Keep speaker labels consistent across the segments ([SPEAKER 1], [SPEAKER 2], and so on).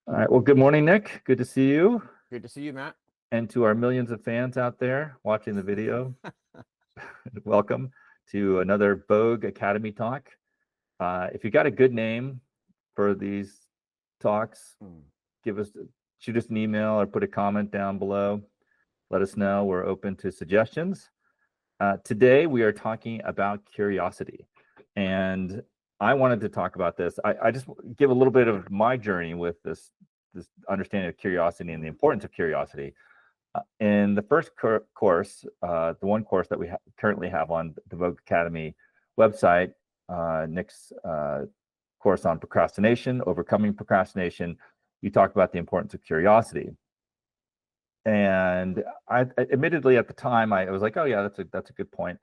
[SPEAKER 1] All right. Well, good morning, Nick. Good to see you.
[SPEAKER 2] Good to see you, Matt.
[SPEAKER 1] And to our millions of fans out there watching the video, welcome to another Vogue Academy talk. If you got a good name for these talks, shoot us an email or put a comment down below. Let us know. We're open to suggestions. Today, we are talking about curiosity. And I wanted to talk about this. I just give a little bit of my journey with this understanding of curiosity and the importance of curiosity. In the first course, the one course that we currently have on the Vogue Academy website, Nick's course on procrastination, overcoming procrastination, you talk about the importance of curiosity. And I admittedly at the time I was like, oh yeah, that's a good point,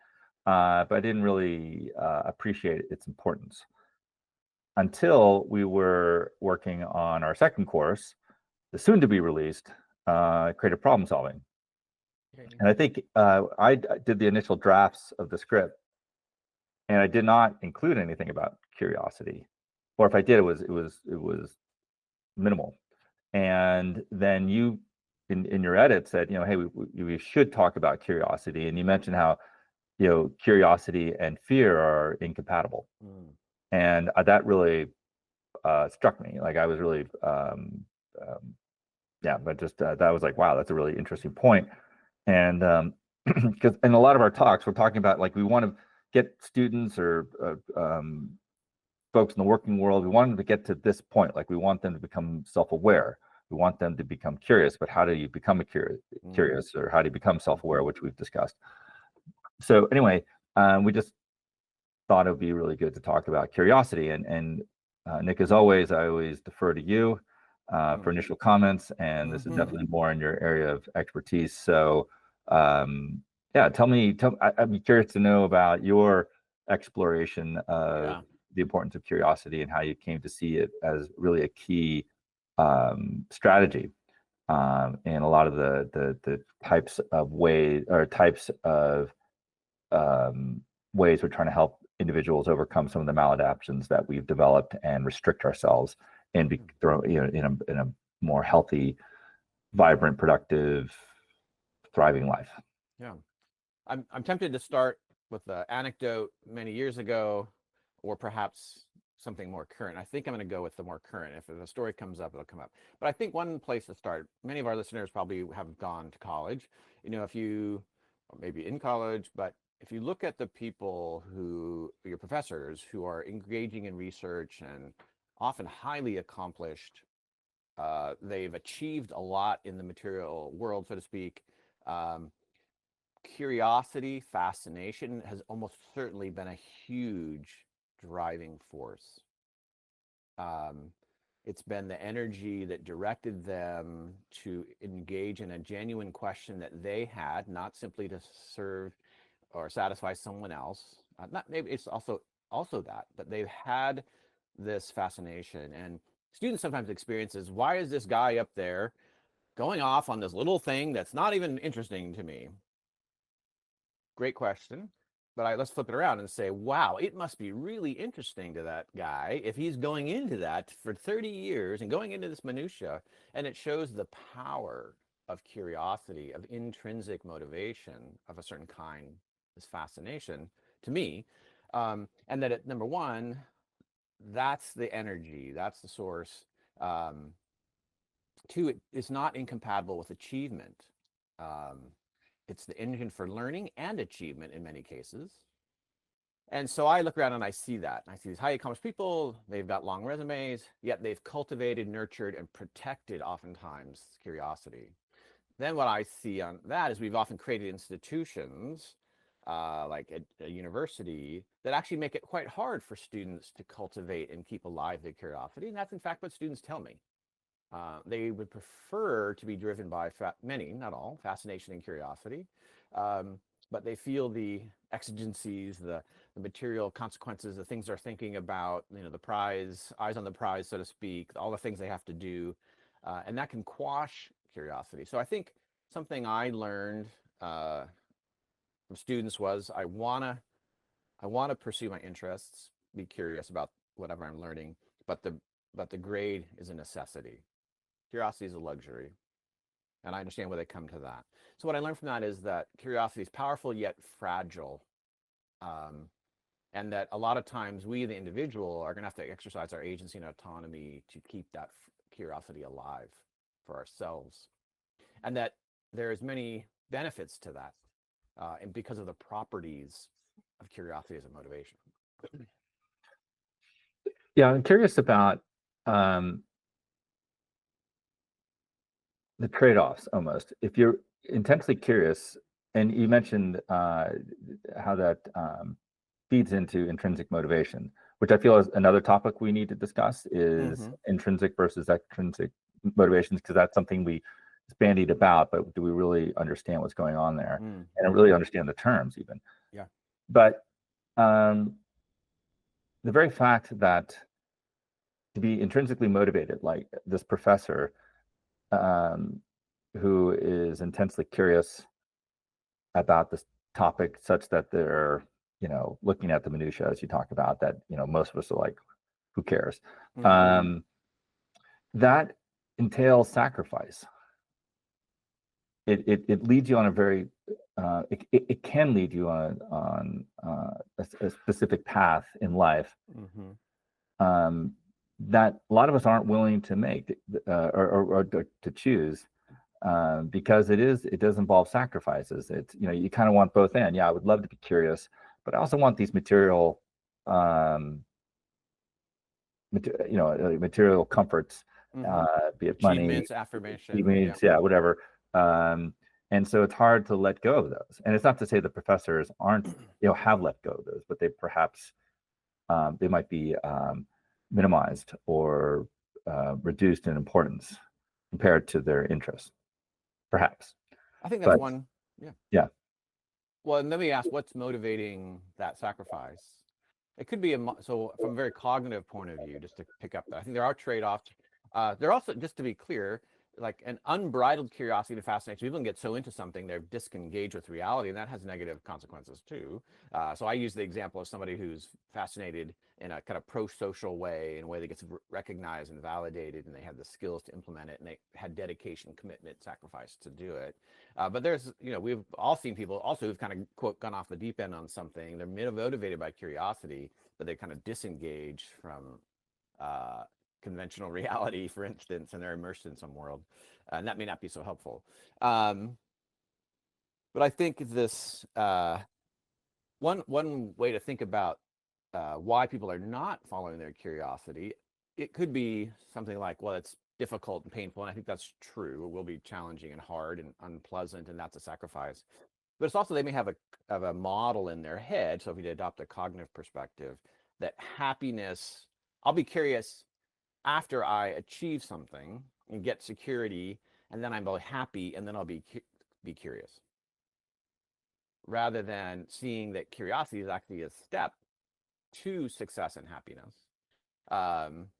[SPEAKER 1] but I didn't really appreciate its importance until we were working on our second course, the soon to be released creative problem solving. And I think I did the initial drafts of the script, and I did not include anything about curiosity, or if I did, it was minimal. And then you, in your edit, said, hey, we should talk about curiosity, and you mentioned how curiosity and fear are incompatible, and that really struck me. Like I was really but just that was like, wow, that's a really interesting point. And because in a lot of our talks, we're talking about like we want to get students or folks in the working world, we want them to get to this point. Like we want them to become self-aware. We want them to become curious. But how do you become curious, or how do you become self-aware, which we've discussed? So anyway, we just thought it would be really good to talk about curiosity. And Nick, as always, I always defer to you for initial comments, and this is definitely more in your area of expertise. So yeah, I'd be curious to know about your exploration of the importance of curiosity and how you came to see it as really a key strategy in a lot of the types of ways we're trying to help individuals overcome some of the maladaptions that we've developed and restrict ourselves and be in a more healthy, vibrant, productive, thriving life.
[SPEAKER 2] Yeah, I'm tempted to start with an anecdote many years ago, or perhaps something more current. I think I'm going to go with the more current. If the story comes up, it'll come up. But I think one place to start. Many of our listeners probably have gone to college. If you, or maybe in college, but if you look at the people your professors who are engaging in research and often highly accomplished, they've achieved a lot in the material world, so to speak. Curiosity, fascination has almost certainly been a huge driving force. It's been the energy that directed them to engage in a genuine question that they had, not simply to serve or satisfy someone else. Not maybe it's also that, but they've had this fascination. And students sometimes experiences, why is this guy up there going off on this little thing that's not even interesting to me? Great question. But let's flip it around and say, wow, it must be really interesting to that guy if he's going into that for 30 years and going into this minutia. And it shows the power of curiosity, of intrinsic motivation of a certain kind, this fascination to me. And that number one, that's the energy, that's the source. Two, it's not incompatible with achievement. It's the engine for learning and achievement in many cases. And so I look around and I see that. I see these highly accomplished people, they've got long resumes, yet they've cultivated, nurtured, and protected oftentimes curiosity. Then what I see on that is we've often created institutions like a university that actually make it quite hard for students to cultivate and keep alive their curiosity. And that's in fact what students tell me. They would prefer to be driven by many, not all, fascination and curiosity, but they feel the exigencies, the material consequences, the things they're thinking about, the prize, eyes on the prize, so to speak, all the things they have to do, and that can quash curiosity. So I think something I learned from students was I wanna pursue my interests, be curious about whatever I'm learning, but the grade is a necessity. Curiosity is a luxury. And I understand where they come to that. So what I learned from that is that curiosity is powerful yet fragile. And that a lot of times we, the individual, are going to have to exercise our agency and autonomy to keep that curiosity alive for ourselves. And that there's many benefits to that, and because of the properties of curiosity as a motivation.
[SPEAKER 1] Yeah, I'm curious about the trade-offs almost. If you're intensely curious, and you mentioned how that feeds into intrinsic motivation, which I feel is another topic we need to discuss, is intrinsic versus extrinsic motivations, because that's something we bandied about, but do we really understand what's going on there and really understand the terms even?
[SPEAKER 2] Yeah.
[SPEAKER 1] But the very fact that to be intrinsically motivated, like this professor who is intensely curious about this topic, such that they're, looking at the minutiae, as you talk about, that, most of us are like, who cares? That entails sacrifice. It leads you on a very, it can lead you on a specific path in life that a lot of us aren't willing to make or to choose, because it does involve sacrifices. It's, you kind of want both ends. Yeah, I would love to be curious, but I also want these material comforts, be it money,
[SPEAKER 2] achievements, affirmation,
[SPEAKER 1] whatever. And so it's hard to let go of those. And it's not to say the professors aren't, have let go of those, but they perhaps they might be minimized or reduced in importance compared to their interests, perhaps.
[SPEAKER 2] I think that's one.
[SPEAKER 1] Yeah.
[SPEAKER 2] Well, and let me ask, what's motivating that sacrifice? It could be so from a very cognitive point of view, just to pick up that. I think there are trade-offs. There are also, just to be clear, like an unbridled curiosity and fascination. People can get so into something they're disengaged with reality, and that has negative consequences too. So I use the example of somebody who's fascinated in a kind of pro-social way, in a way that gets recognized and validated, and they have the skills to implement it, and they had dedication, commitment, sacrifice to do it. But there's, we've all seen people also who've kind of, quote, gone off the deep end on something. They're motivated by curiosity, but they kind of disengage from conventional reality, for instance, and they're immersed in some world, and that may not be so helpful. But I think this one way to think about why people are not following their curiosity, it could be something like, well, it's difficult and painful, and I think that's true. It will be challenging and hard and unpleasant, and that's a sacrifice. But it's also, they may have a model in their head. So if you adopt a cognitive perspective, that happiness, I'll be curious after I achieve something and get security, and then I'm happy, and then I'll be curious, rather than seeing that curiosity is actually a step to success and happiness.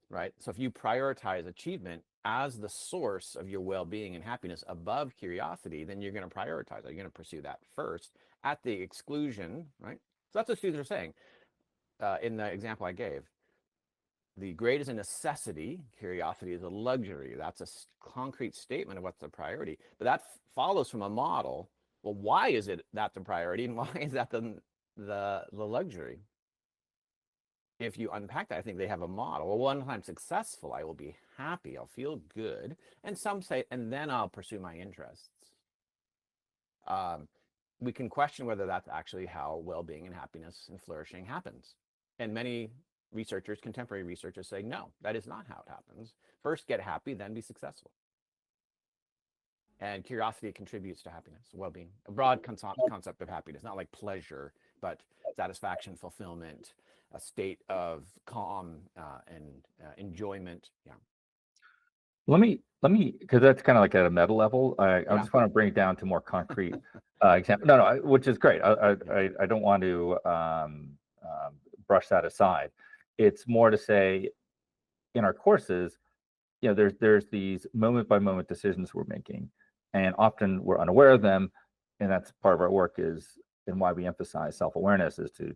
[SPEAKER 2] Right? So if you prioritize achievement as the source of your well-being and happiness above curiosity, then you're going to prioritize it. You're going to pursue that first at the exclusion, right? So that's what students are saying in the example I gave. The grade is a necessity. Curiosity is a luxury. That's a concrete statement of what's the priority. But that follows from a model. Well, why is it that the priority, and why is that the luxury? If you unpack that, I think they have a model. Well, once I'm successful, I will be happy. I'll feel good. And some say, and then I'll pursue my interests. We can question whether that's actually how well-being and happiness and flourishing happens. And many researchers, contemporary researchers, say, no, that is not how it happens. First, get happy, then be successful. And curiosity contributes to happiness, well-being, a broad concept of happiness, not like pleasure, but satisfaction, fulfillment, a state of calm and enjoyment. Yeah.
[SPEAKER 1] Let me, because that's kind of like at a meta level. I just want to bring it down to more concrete example. No, which is great. I don't want to brush that aside. It's more to say, in our courses, there's these moment by moment decisions we're making, and often we're unaware of them, and that's part of our work, is and why we emphasize self-awareness, is to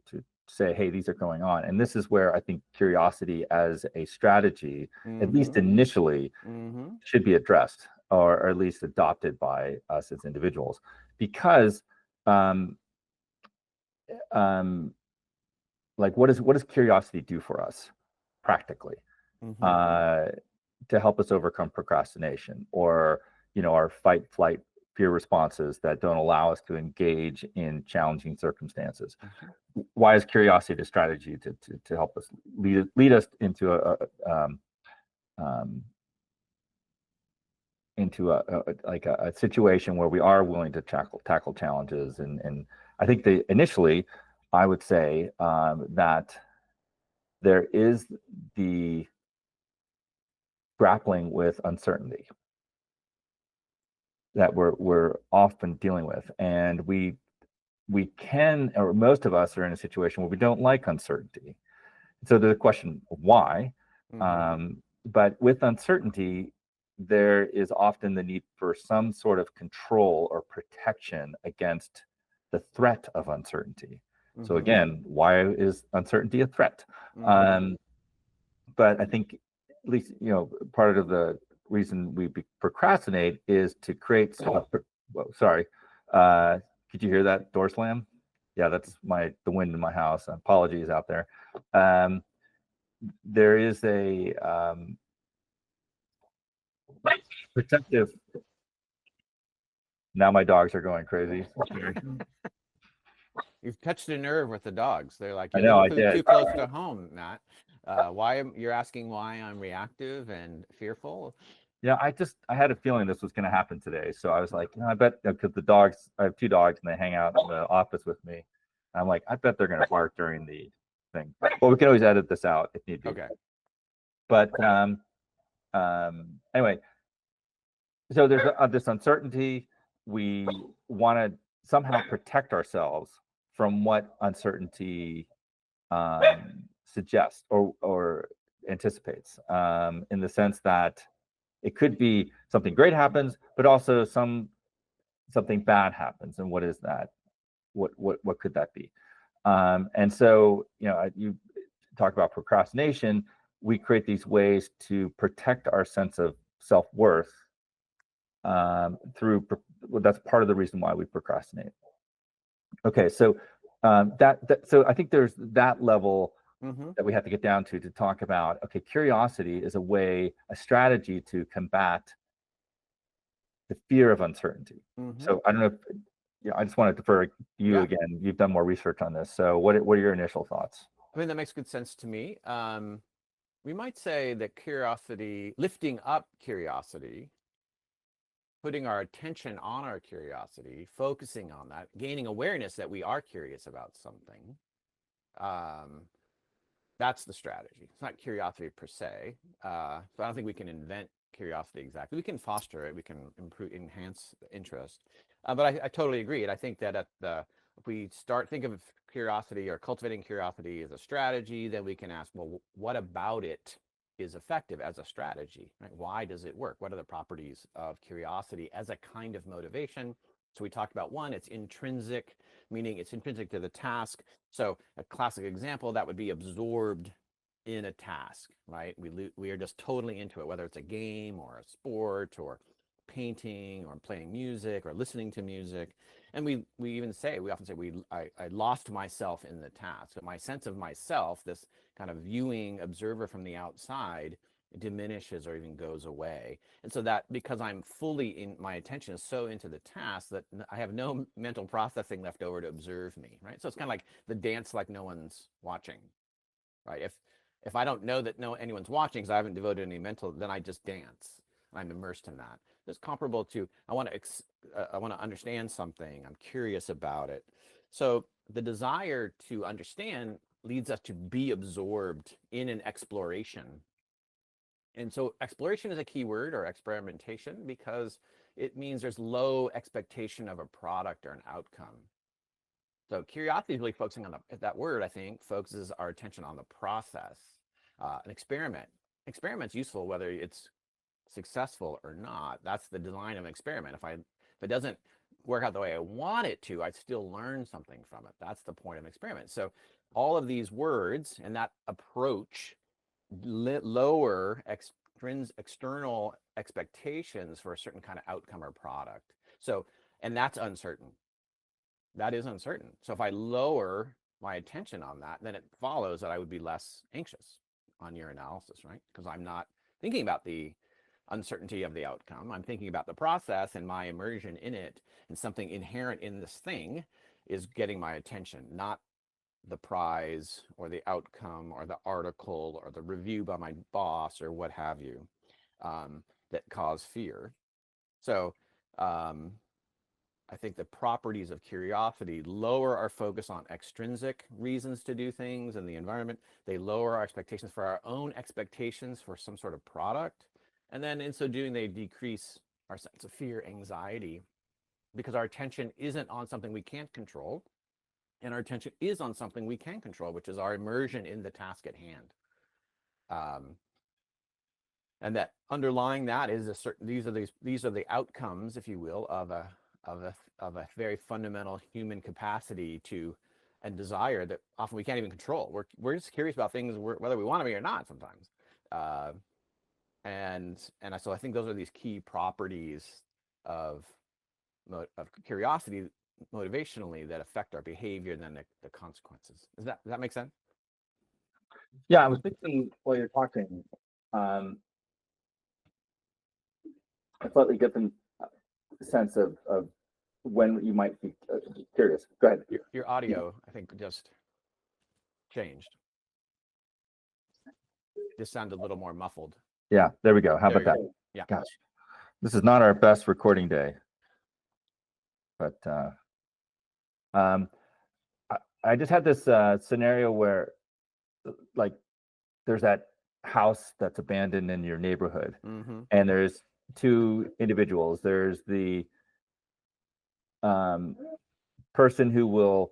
[SPEAKER 1] say, hey, these are going on. And this is where I think curiosity as a strategy, at least initially, should be addressed, or at least adopted by us as individuals, because like what does curiosity do for us practically, to help us overcome procrastination, or our fight, flight, fear responses that don't allow us to engage in challenging circumstances? Why is curiosity a strategy to help us lead us into a situation where we are willing to tackle challenges? And I think initially I would say that there is the grappling with uncertainty that we're often dealing with, and we can, or most of us are in a situation where we don't like uncertainty. So there's a question of why, but with uncertainty, there is often the need for some sort of control or protection against the threat of uncertainty. So again, why is uncertainty a threat? But I think at least, part of the reason we procrastinate is to create sorry. Could you hear that door slam? Yeah, that's the wind in my house. Apologies out there. There is a protective. Now my dogs are going crazy.
[SPEAKER 2] You've touched a nerve with the dogs. They're like,
[SPEAKER 1] I know, I
[SPEAKER 2] too
[SPEAKER 1] did.
[SPEAKER 2] close to home, Matt. You're asking why I'm reactive and fearful?
[SPEAKER 1] Yeah, I had a feeling this was going to happen today, so I was like, I bet, because the dogs, I have two dogs and they hang out in the office with me. I'm like, I bet they're going to bark during the thing. Well, we can always edit this out if need be.
[SPEAKER 2] Okay.
[SPEAKER 1] But anyway, so there's this uncertainty. We want to somehow protect ourselves from what uncertainty suggests or anticipates, in the sense that it could be something great happens, but also something bad happens. And what is that? What could that be? And so, you talk about procrastination. We create these ways to protect our sense of self-worth through. That's part of the reason why we procrastinate. Okay, so so I think there's that level that we have to get down to talk about. Okay, curiosity is a strategy to combat the fear of uncertainty. So I don't know if, I just want to defer to you again. You've done more research on this. So what are your initial thoughts?
[SPEAKER 2] I mean, that makes good sense to me. We might say that curiosity, lifting up curiosity, putting our attention on our curiosity, focusing on that, gaining awareness that we are curious about something. That's the strategy. It's not curiosity per se. So I don't think we can invent curiosity exactly. We can foster it. We can enhance interest. But I totally agree. And I think that if we think of curiosity or cultivating curiosity as a strategy, then we can ask, well, what about it is effective as a strategy? Right? Why does it work? What are the properties of curiosity as a kind of motivation? So we talked about one, it's intrinsic, meaning it's intrinsic to the task. So a classic example, that would be absorbed in a task, right? We are just totally into it, whether it's a game or a sport or painting or playing music or listening to music. And we often say I lost myself in the task. So my sense of myself, this kind of viewing observer from the outside, diminishes or even goes away. And so that, because my attention is so into the task that I have no mental processing left over to observe me, right? So it's kind of like the dance like no one's watching, right? If I don't know that anyone's watching because I haven't devoted any mental, then I just dance. I'm immersed in that. It's comparable to, I want to understand something. I'm curious about it. So the desire to understand leads us to be absorbed in an exploration. And so exploration is a key word, or experimentation, because it means there's low expectation of a product or an outcome. So curiosity is really focusing on that word, I think, focuses our attention on the process. An experiment's useful whether it's successful or not. That's the design of an experiment. If it doesn't work out the way I want it to, I still learn something from it. That's the point of an experiment. So all of these words and that approach lower external expectations for a certain kind of outcome or product. So, and that's uncertain. That is uncertain. So if I lower my attention on that, then it follows that I would be less anxious on your analysis, right? Because I'm not thinking about the uncertainty of the outcome. I'm thinking about the process and my immersion in it, and something inherent in this thing is getting my attention, not the prize or the outcome or the article or the review by my boss or what have you, that cause fear. So I think the properties of curiosity lower our focus on extrinsic reasons to do things in the environment. They lower our expectations for our own expectations for some sort of product. And then in so doing, they decrease our sense of fear, anxiety, because our attention isn't on something we can't control. And our attention is on something we can control, which is our immersion in the task at hand. And that underlying that is a certain, these are the outcomes, if you will, of a very fundamental human capacity to and desire that often we can't even control. We're just curious about things whether we want to be or not sometimes. So I think those are these key properties of curiosity motivationally that affect our behavior and then the consequences. Does that make sense?
[SPEAKER 1] Yeah, I was thinking while you're talking, a slightly different sense of when you might be curious. Go ahead.
[SPEAKER 2] Your audio, I think, just changed. Just sounded a little more muffled.
[SPEAKER 1] Yeah, there we go. How about that?
[SPEAKER 2] Yeah.
[SPEAKER 1] Gosh, this is not our best recording day, but I just had this scenario where, like, there's that house that's abandoned in your neighborhood, and there's two individuals. There's the person who will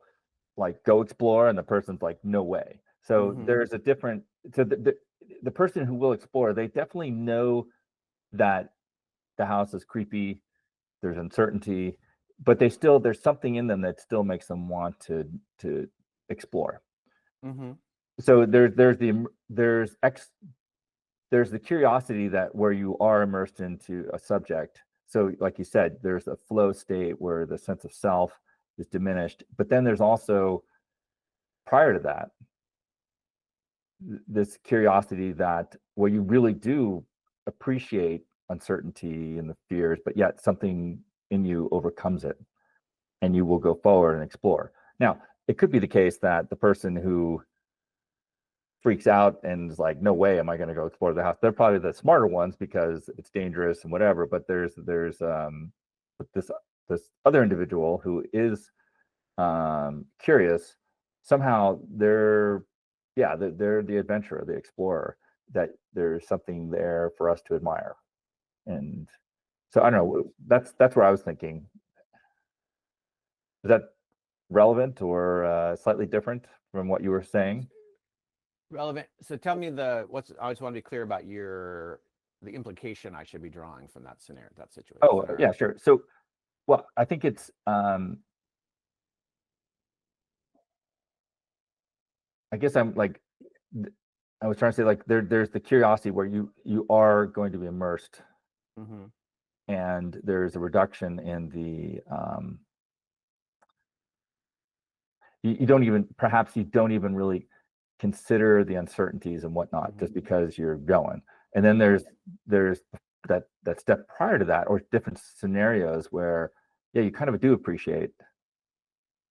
[SPEAKER 1] like go explore, and the person's like, no way. So there's a different. So the person who will explore, they definitely know that the house is creepy. There's uncertainty, but there's something in them that still makes them want to explore. So there's the curiosity that where you are immersed into a subject. So like you said, there's a flow state where the sense of self is diminished, but then there's also, prior to that, this curiosity that where you really do appreciate uncertainty and the fears, but yet something in you overcomes it and you will go forward and explore. Now, it could be the case that the person who freaks out and is like, no way am I going to go explore the house, they're probably the smarter ones because it's dangerous and whatever. But there's this other individual who is curious. Somehow they're the adventurer, the explorer, that there's something there for us to admire. And so I don't know, that's where I was thinking. Is that relevant or slightly different from what you were saying?
[SPEAKER 2] Relevant. So tell me I just want to be clear about the implication I should be drawing from that scenario, that situation.
[SPEAKER 1] Oh, yeah, sure. So, well, I think it's, I guess I'm like, I was trying to say, like, there's the curiosity where you are going to be immersed, and there's a reduction in the, you don't even really consider the uncertainties and whatnot, just because you're going. And then there's that step prior to that, or different scenarios where, yeah, you kind of do appreciate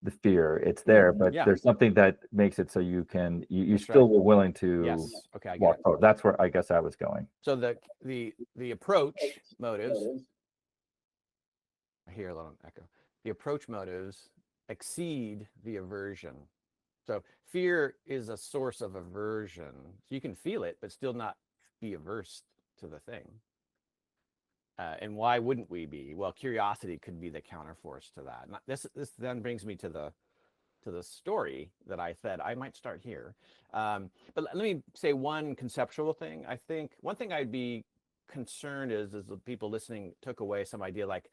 [SPEAKER 1] the fear. It's there, but there's something that makes it so you can, you still were willing to walk forward. That's where I guess I was going.
[SPEAKER 2] So the approach motives, I hear a little echo. The approach motives exceed the aversion. So fear is a source of aversion. So you can feel it, but still not be averse to the thing. And why wouldn't we be? Well, curiosity could be the counterforce to that. This then brings me to the story that I said I might start here. But let me say one conceptual thing. I think one thing I'd be concerned is the people listening took away some idea like,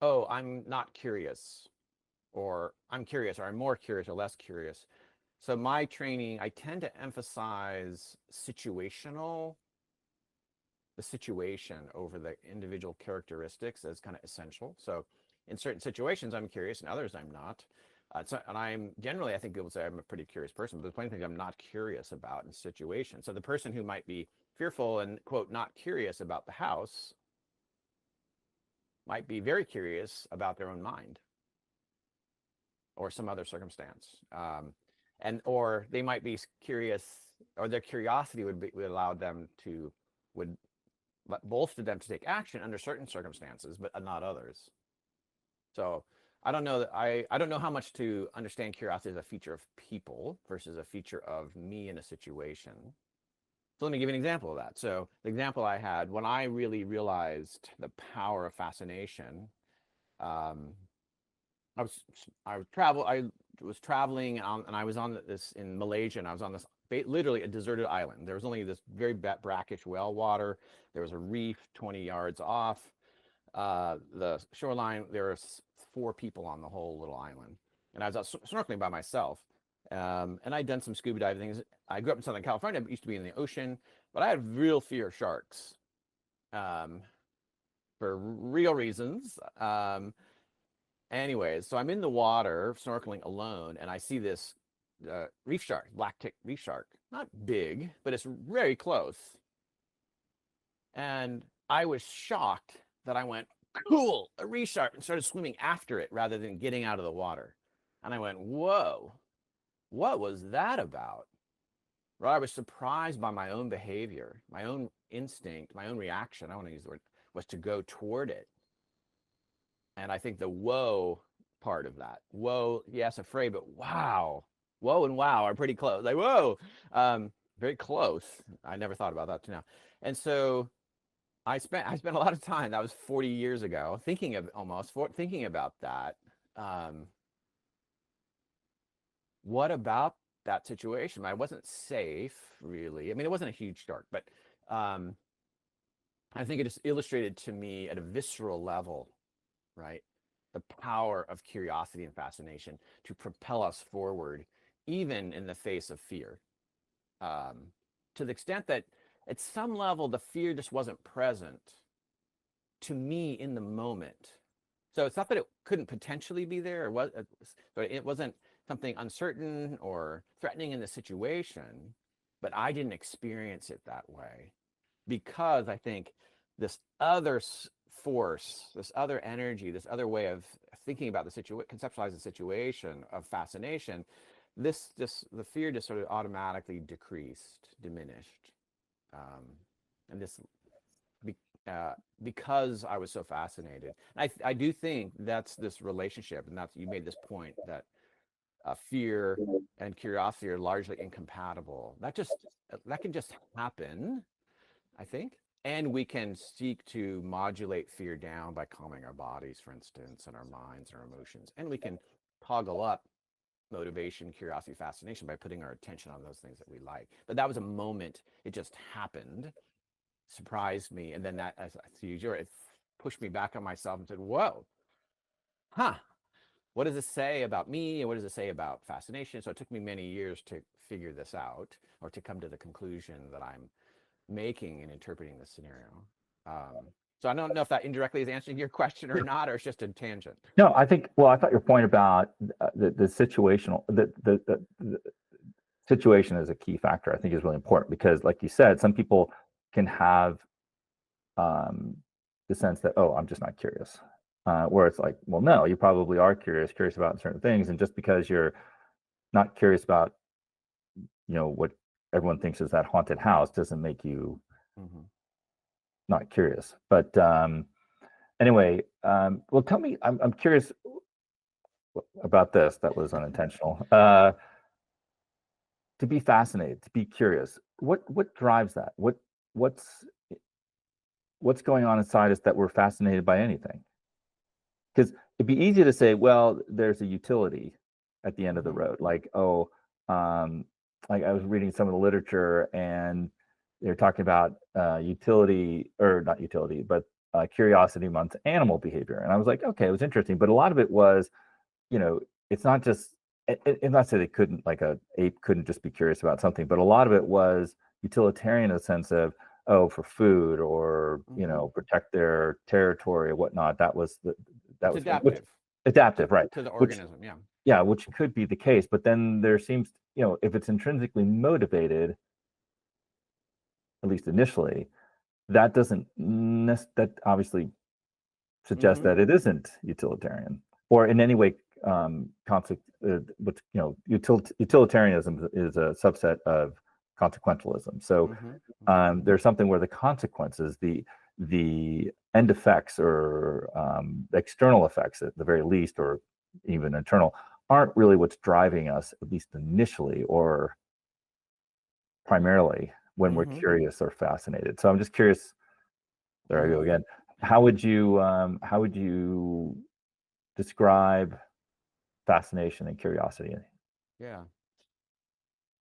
[SPEAKER 2] oh, I'm not curious, or I'm curious, or I'm more curious or less curious. So my training, I tend to emphasize the situation over the individual characteristics as kind of essential. So in certain situations, I'm curious, and others I'm not. And I'm generally, I think people say I'm a pretty curious person, but there's plenty of things I'm not curious about in situations. So the person who might be fearful and, quote, not curious about the house might be very curious about their own mind or some other circumstance. Or they might be curious, or their curiosity would allow them to, would bolster them to take action under certain circumstances, but not others. So I don't know that I don't know how much to understand curiosity as a feature of people versus a feature of me in a situation. So let me give you an example of that. So the example I had when I really realized the power of fascination, I was traveling and I was on this in Malaysia, and I was on this literally a deserted island. There was only this very brackish well water. There was a reef 20 yards off the shoreline. There were 4 people on the whole little island, and I was out snorkeling by myself. And I'd done some scuba diving things. I grew up in Southern California. I used to be in the ocean, but I had real fear of sharks for real reasons. Anyways, so I'm in the water snorkeling alone, and I see this reef shark, black tick reef shark. Not big, but it's very close. And I was shocked that I went, cool, a reef shark, and started swimming after it rather than getting out of the water. And I went, whoa, what was that about? Right? I was surprised by my own behavior, my own instinct, my own reaction. I want to use the word, was to go toward it. And I think the whoa part of that, whoa, yes, afraid, but wow, whoa and wow are pretty close. Like, whoa, very close. I never thought about that till now. And so I spent a lot of time, that was 40 years ago, thinking about that. What about that situation? I wasn't safe, really. I mean, it wasn't a huge shark, but I think it just illustrated to me at a visceral level, right, the power of curiosity and fascination to propel us forward, even in the face of fear. To the extent that at some level, the fear just wasn't present to me in the moment. So it's not that it couldn't potentially be there, but it wasn't something uncertain or threatening in the situation, but I didn't experience it that way because I think this other force, this other energy, this other way of thinking about the situation, conceptualize the situation of fascination, the fear just sort of automatically diminished. And this, because I was so fascinated. I do think that's this relationship, and you made this point that fear and curiosity are largely incompatible. That can just happen, I think. And we can seek to modulate fear down by calming our bodies, for instance, and our minds and our emotions. And we can toggle up motivation, curiosity, fascination by putting our attention on those things that we like. But that was a moment. It just happened, surprised me. And then that, as to use it pushed me back on myself and said, whoa, what does this say about me? And what does it say about fascination? So it took me many years to figure this out, or to come to the conclusion that I'm making and interpreting the scenario. So I don't know if that indirectly is answering your question or not, or it's just a tangent.
[SPEAKER 1] No, I thought your point about the situational, the situation is a key factor, I think is really important, because like you said, some people can have the sense that, oh, I'm just not curious. Where it's like, well, no, you probably are curious about certain things. And just because you're not curious about, what everyone thinks is that haunted house doesn't make you not curious. But anyway, well, tell me, I'm curious about this. That was unintentional. To be fascinated, to be curious, what drives that? What's going on inside us that we're fascinated by anything? Because it'd be easy to say, well, there's a utility at the end of the road. Like, like I was reading some of the literature, and they're talking about utility, or not utility, but curiosity amongst animal behavior. And I was like, okay, it was interesting. But a lot of it was, it's not just and not say they couldn't, like a ape couldn't just be curious about something, but a lot of it was utilitarian in the sense of, oh, for food or, protect their territory or whatnot. That was
[SPEAKER 2] It's
[SPEAKER 1] which
[SPEAKER 2] adaptive
[SPEAKER 1] adaptive, right?
[SPEAKER 2] to the
[SPEAKER 1] Which,
[SPEAKER 2] organism. Yeah.
[SPEAKER 1] yeah, which could be the case, but then there seems, if it's intrinsically motivated, at least initially, that doesn't that obviously suggests that it isn't utilitarian or in any way but utilitarianism is a subset of consequentialism. So there's something where the consequences, the end effects or external effects at the very least, or even internal, aren't really what's driving us, at least initially or primarily, when we're curious or fascinated. So I'm just curious. There I go again. How would you describe fascination and curiosity?
[SPEAKER 2] Yeah.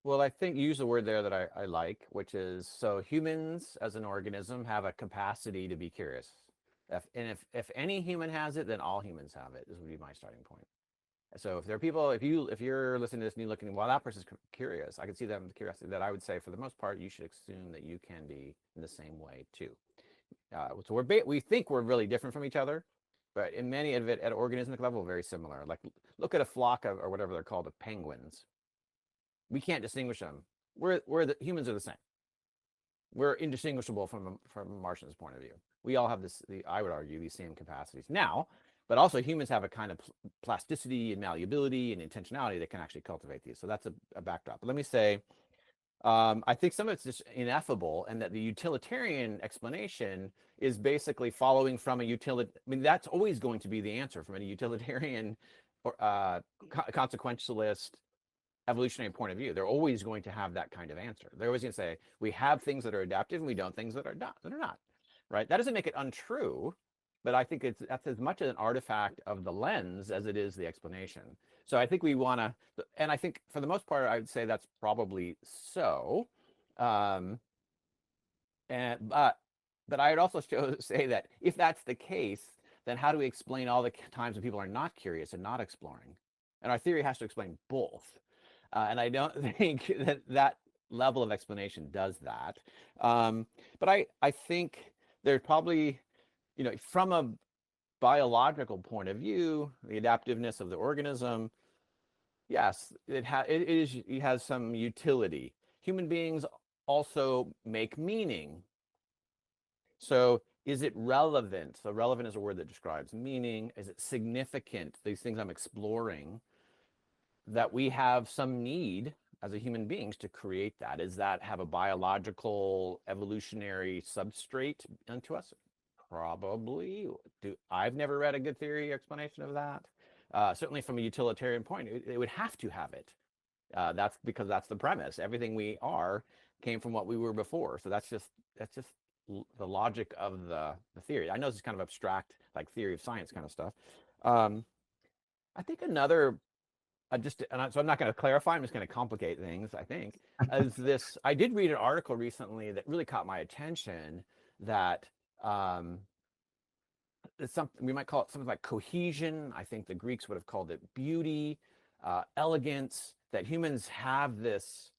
[SPEAKER 2] Well, I think you use a word there that I like, which is, so humans as an organism have a capacity to be curious. If any human has it, then all humans have it. This would be my starting point. So if there are people, if you're listening to this and you're looking, well, that person's curious, I can see them with curiosity, that I would say for the most part, you should assume that you can be in the same way too. So we think we're really different from each other, but in many of it at organismic level, very similar. Like look at a flock of, or whatever they're called, of penguins. We can't distinguish them. The humans are the same. We're indistinguishable from a Martian's point of view. We all have I would argue, these same capacities. Now, but also humans have a kind of plasticity and malleability and intentionality that can actually cultivate these. So that's a backdrop. But let me say, I think some of it's just ineffable, and that the utilitarian explanation is basically following from a that's always going to be the answer from a utilitarian or consequentialist evolutionary point of view. They're always going to have that kind of answer. They're always going to say, we have things that are adaptive and we don't things that are not, right? That doesn't make it untrue, but I think that's as much an artifact of the lens as it is the explanation. So I think we want to, and I think for the most part, I would say that's probably so. But I would also say that if that's the case, then how do we explain all the times when people are not curious and not exploring? And our theory has to explain both. And I don't think that level of explanation does that. But I think there's probably, from a biological point of view, the adaptiveness of the organism, yes, it has some utility. Human beings also make meaning. So is it relevant? So relevant is a word that describes meaning. Is it significant? These things I'm exploring, that we have some need as a human beings to create that. Does that have a biological evolutionary substrate into us? Probably. I've never read a good theory explanation of that. Certainly from a utilitarian point, it would have to have it. That's because that's the premise. Everything we are came from what we were before. So that's just the logic of the theory. I know this is kind of abstract, like theory of science kind of stuff. I think another, so I'm not going to clarify, I'm just going to complicate things, I think, is this. I did read an article recently that really caught my attention, that it's something we might call it something like cohesion. I think the Greeks would have called it beauty, elegance, that humans have this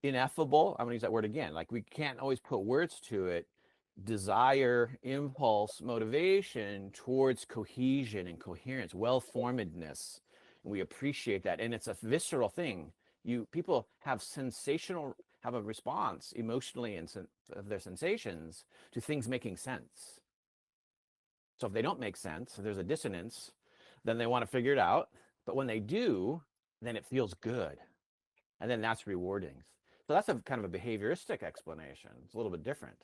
[SPEAKER 2] ineffable, I'm going to use that word again, like we can't always put words to it, desire, impulse, motivation towards cohesion and coherence, well-formedness. And we appreciate that. And it's a visceral thing. People have a response emotionally and of their sensations to things making sense. So if they don't make sense, if there's a dissonance, then they want to figure it out. But when they do, then it feels good. And then that's rewarding. So that's a kind of a behavioristic explanation. It's a little bit different,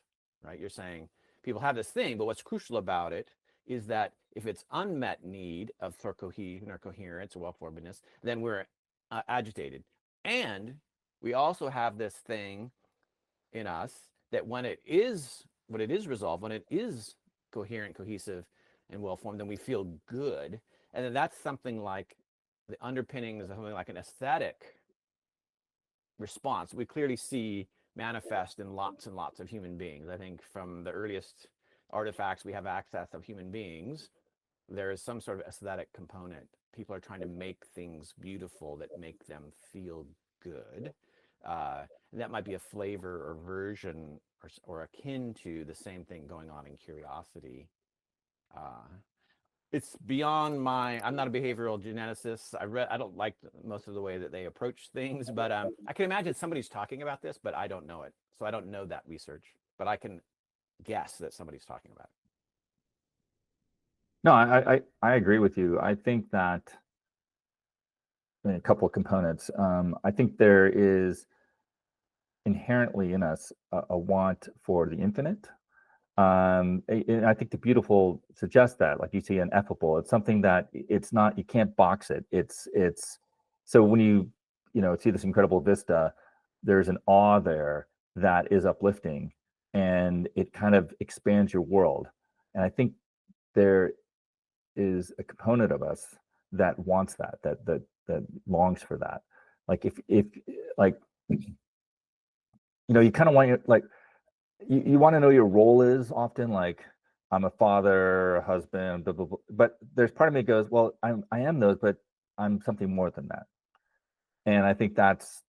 [SPEAKER 2] right? You're saying people have this thing, but what's crucial about it is that if it's unmet need for cohesion or coherence or well-formedness, then we're agitated. And we also have this thing in us that when it is resolved, when it is coherent, cohesive, and well-formed, then we feel good. And then that's something like the underpinnings of something like an aesthetic response we clearly see manifest in lots and lots of human beings. I think from the earliest artifacts we have access of human beings, there is some sort of aesthetic component people are trying to make things beautiful that make them feel good. And that might be a flavor or version or akin to the same thing going on in curiosity. Uh, it's beyond I'm not a behavioral geneticist. I don't like most of the way that they approach things, but I can imagine somebody's talking about this, but I don't know it. So I don't know that research, but I can guess that somebody's talking about it.
[SPEAKER 1] No, I agree with you. I think that a couple of components. I think there is inherently in us a want for the infinite. And I think the beautiful suggests that, like you see, ineffable. It's something that it's not. You can't box it. It's so when you see this incredible vista, there's an awe there that is uplifting, and it kind of expands your world. And I think there is a component of us that wants that longs for that. Like if like you kind of want your like you want to know your role is often like I'm a father, a husband, blah, blah, blah. But there's part of me that goes, well, I am those, but I'm something more than that. And I think that's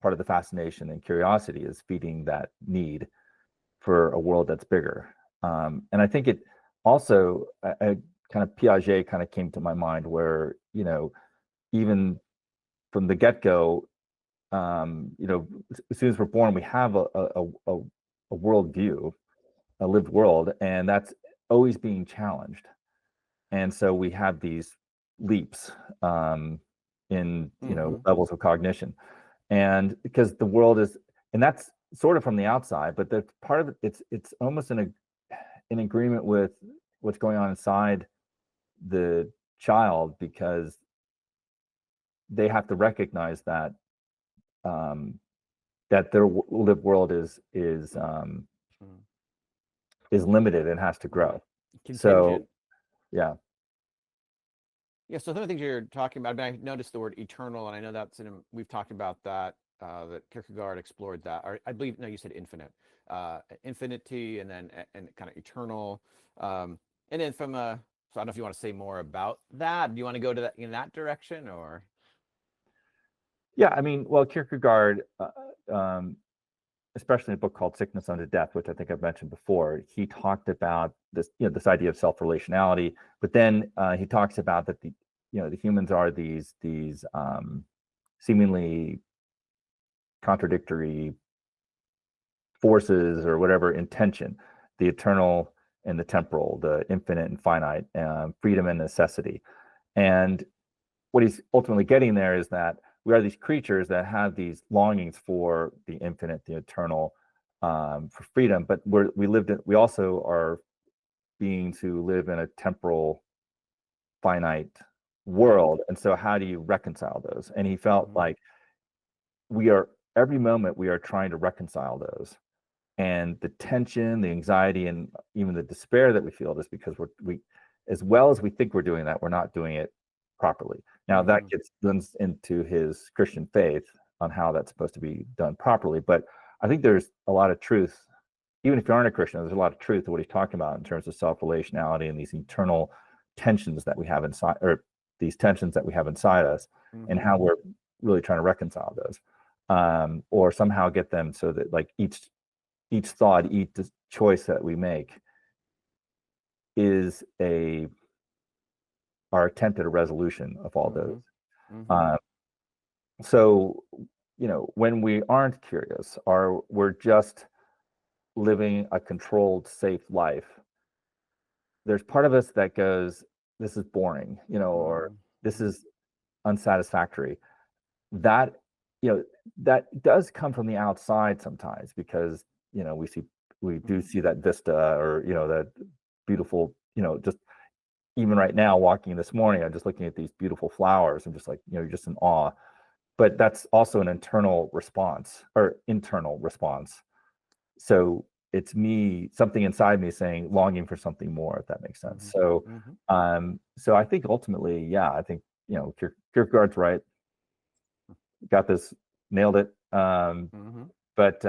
[SPEAKER 1] part of the fascination and curiosity is feeding that need for a world that's bigger. And I think it also kind of Piaget kind of came to my mind where, even from the get-go, as soon as we're born, we have a worldview, a lived world, and that's always being challenged. And so we have these leaps in levels of cognition, and because the world is, and that's sort of from the outside, but the part of it, it's almost in agreement with what's going on inside the child, because they have to recognize that that their lived world is limited and has to grow.
[SPEAKER 2] Contingent.
[SPEAKER 1] So yeah.
[SPEAKER 2] Yeah, so some of the things you're talking about, I noticed the word eternal, and I know that's we've talked about that, that Kierkegaard explored that, or I believe, no, you said infinite, infinity, and then and kind of eternal, and then so I don't know if you want to say more about that. Do you want to go to that in that direction, or?
[SPEAKER 1] Yeah, I mean, well, Kierkegaard, especially in a book called Sickness Unto Death, which I think I've mentioned before, he talked about this, this idea of self-relationality, but then he talks about that the humans are these seemingly contradictory forces or whatever intention, the eternal and the temporal, the infinite and finite, freedom and necessity. And what he's ultimately getting there is that we are these creatures that have these longings for the infinite, the eternal, for freedom, but we also are beings who live in a temporal, finite world. And so how do you reconcile those? And he felt like every moment we are trying to reconcile those. And the tension, the anxiety, and even the despair that we feel is because we as well as we think we're doing that, we're not doing it properly. Now that gets into his Christian faith on how that's supposed to be done properly. But I think there's a lot of truth, even if you aren't a Christian, there's a lot of truth to what he's talking about in terms of self-relationality and these internal tensions that we have inside, or these tensions that we have inside us, and how we're really trying to reconcile those, or somehow get them so that like each thought, each choice that we make is our attempt at a resolution of all those. So, when we aren't curious, or we're just living a controlled, safe life, there's part of us that goes, this is boring, or this is unsatisfactory. That, that does come from the outside sometimes, because, we do see that vista, or, that beautiful, just even right now, walking this morning, I'm just looking at these beautiful flowers and just like, you're just in awe. But that's also an internal response. So it's me, something inside me saying, longing for something more, if that makes sense. So, so I think ultimately, yeah, I think, Kierkegaard's right. Got this, nailed it. But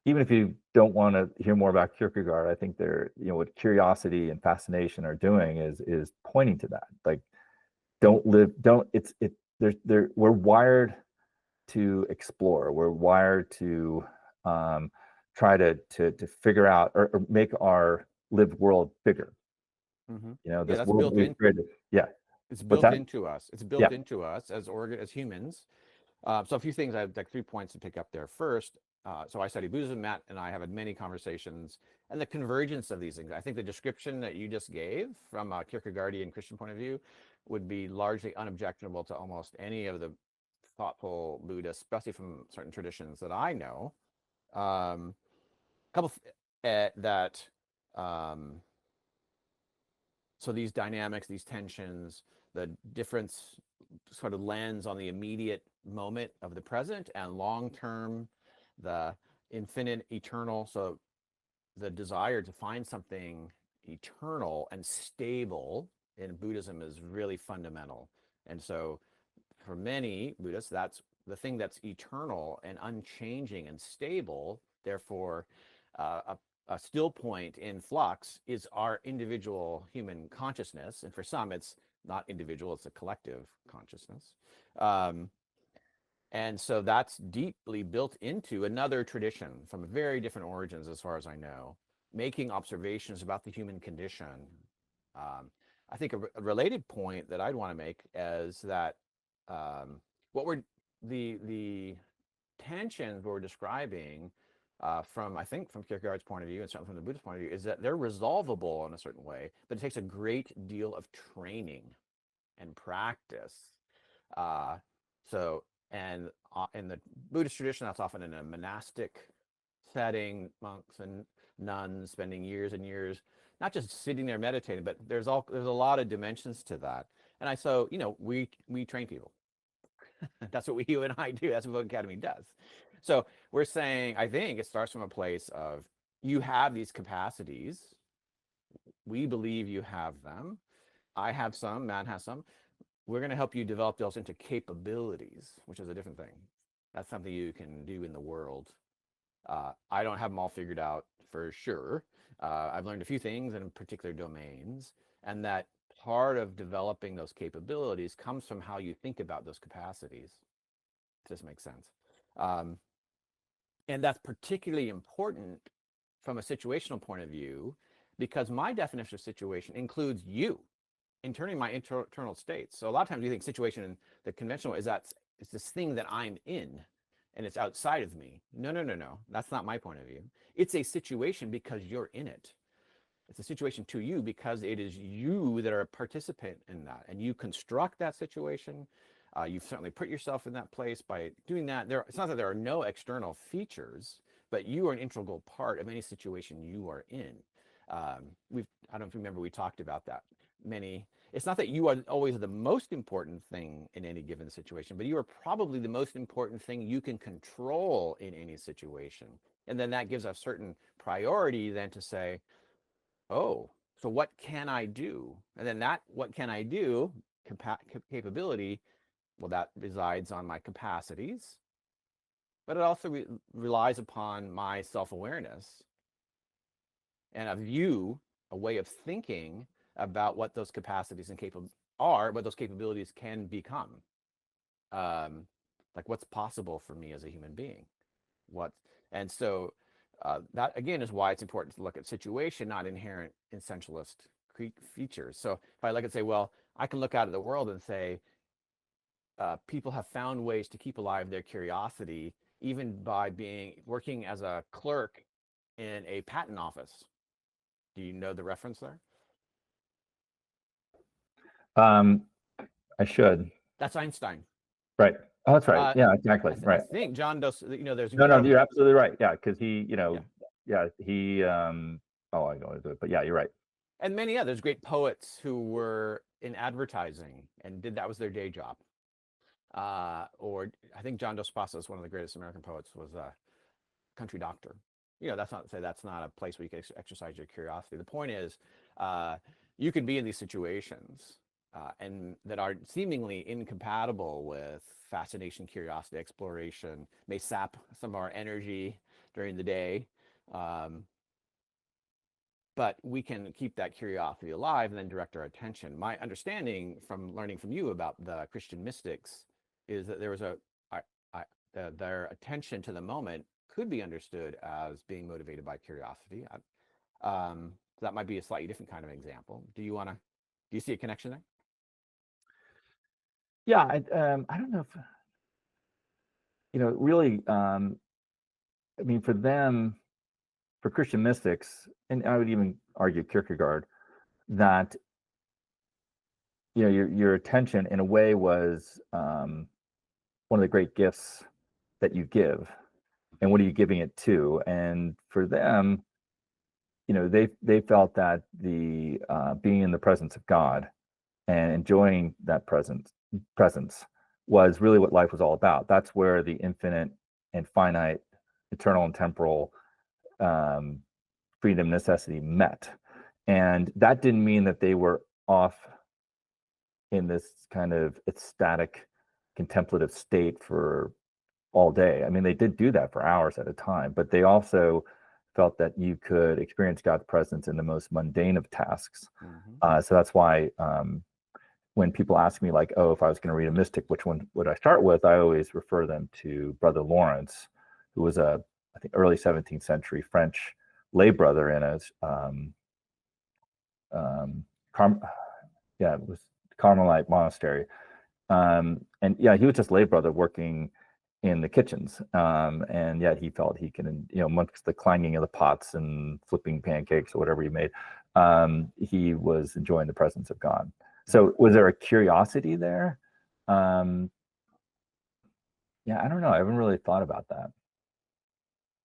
[SPEAKER 1] even if you don't want to hear more about Kierkegaard, I think what curiosity and fascination are doing is pointing to that. Like, don't live, don't, it's, it, there, we're wired to explore. We're wired to try to figure out or make our lived world bigger.
[SPEAKER 2] Mm-hmm.
[SPEAKER 1] You know,
[SPEAKER 2] Yeah,
[SPEAKER 1] this
[SPEAKER 2] that's
[SPEAKER 1] world that
[SPEAKER 2] built
[SPEAKER 1] we've
[SPEAKER 2] in.
[SPEAKER 1] created. Yeah.
[SPEAKER 2] It's
[SPEAKER 1] What's
[SPEAKER 2] built
[SPEAKER 1] that?
[SPEAKER 2] into us. It's
[SPEAKER 1] Yeah.
[SPEAKER 2] built into us as humans. So a few things, I have like 3 points to pick up there. First, so I study Buddhism. Matt and I have had many conversations, and the convergence of these things. I think the description that you just gave from a Kierkegaardian Christian point of view would be largely unobjectionable to almost any of the thoughtful Buddhists, especially from certain traditions that I know. Couple that so these dynamics, these tensions, the difference sort of lens on the immediate moment of the present and long term, the infinite, eternal. So the desire to find something eternal and stable in Buddhism is really fundamental. And so for many Buddhists, that's the thing that's eternal and unchanging and stable. Therefore, a still point in flux is our individual human consciousness. And for some, it's not individual, it's a collective consciousness. Um, and so that's deeply built into another tradition from very different origins, as far as I know, making observations about the human condition. I think a related point that I'd want to make is that what we're the tensions we're describing from, I think, from Kierkegaard's point of view and certainly from the Buddhist point of view, is that they're resolvable in a certain way, but it takes a great deal of training and practice. Uh, so, and in the Buddhist tradition, that's often in a monastic setting, monks and nuns spending years and years, not just sitting there meditating, but there's a lot of dimensions to that. And so, we train people. That's what you and I do. That's what Vogue Academy does. So we're saying, I think it starts from a place of you have these capacities. We believe you have them. I have some, Matt has some. We're going to help you develop those into capabilities, which is a different thing. That's something you can do in the world. I don't have them all figured out for sure. I've learned a few things in particular domains, and that part of developing those capabilities comes from how you think about those capacities. Does this make sense? And that's particularly important from a situational point of view, because my definition of situation includes you, turning my internal states. So a lot of times you think situation in the conventional is that it's this thing that I'm in and it's outside of me. No, no, no, no. That's not my point of view. It's a situation because you're in it. It's a situation to you because it is you that are a participant in that, and you construct that situation. You've certainly put yourself in that place by doing that. It's not that there are no external features, but you are an integral part of any situation you are in. I don't know if you remember, we talked about that. It's not that you are always the most important thing in any given situation, but you are probably the most important thing you can control in any situation. And then that gives a certain priority then to say, oh, so what can I do? And then that, what can I do, capability, well, that resides on my capacities, but it also relies upon my self-awareness and a view, a way of thinking about what those capacities and what those capabilities can become. Like what's possible for me as a human being. And so that again is why it's important to look at situation, not inherent essentialist features. So if I look and say, well, I can look out at the world and say, people have found ways to keep alive their curiosity, even by working as a clerk in a patent office. Do you know the reference there?
[SPEAKER 1] I should.
[SPEAKER 2] That's Einstein.
[SPEAKER 1] Right. Oh, that's right. Yeah, exactly.
[SPEAKER 2] I
[SPEAKER 1] Right.
[SPEAKER 2] think John does. There's
[SPEAKER 1] No,
[SPEAKER 2] incredible.
[SPEAKER 1] you're absolutely right. Yeah, because he, he. Oh, I go into it, but yeah, you're right.
[SPEAKER 2] And many others, great poets who were in advertising and that was their day job. Or I think John Dos Passos, one of the greatest American poets, was a country doctor. That's not to say that's not a place where you can exercise your curiosity. The point is, you can be in these situations and that are seemingly incompatible with fascination, curiosity, exploration, may sap some of our energy during the day. but we can keep that curiosity alive and then direct our attention. My understanding from learning from you about the Christian mystics is that there was their attention to the moment could be understood as being motivated by curiosity. That might be a slightly different kind of example. Do you see a connection there?
[SPEAKER 1] Yeah, I don't know if really. I mean, for them, for Christian mystics, and I would even argue Kierkegaard, that your attention in a way was one of the great gifts that you give, and what are you giving it to? And for them, they felt that the being in the presence of God and enjoying that presence was really what life was all about. That's where the infinite and finite, eternal and temporal, freedom, necessity met. And that didn't mean that they were off in this kind of ecstatic contemplative state for all day. I mean, they did do that for hours at a time, but they also felt that you could experience God's presence in the most mundane of tasks. So that's why when people ask me, like, oh, if I was going to read a mystic, which one would I start with? I always refer them to Brother Lawrence, who was I think, early 17th century French lay brother in a it was Carmelite monastery. And yeah, he was just lay brother working in the kitchens. And yet he felt he can, amongst the clanging of the pots and flipping pancakes or whatever he made, he was enjoying the presence of God. So was there a curiosity there? Yeah, I don't know. I haven't really thought about that,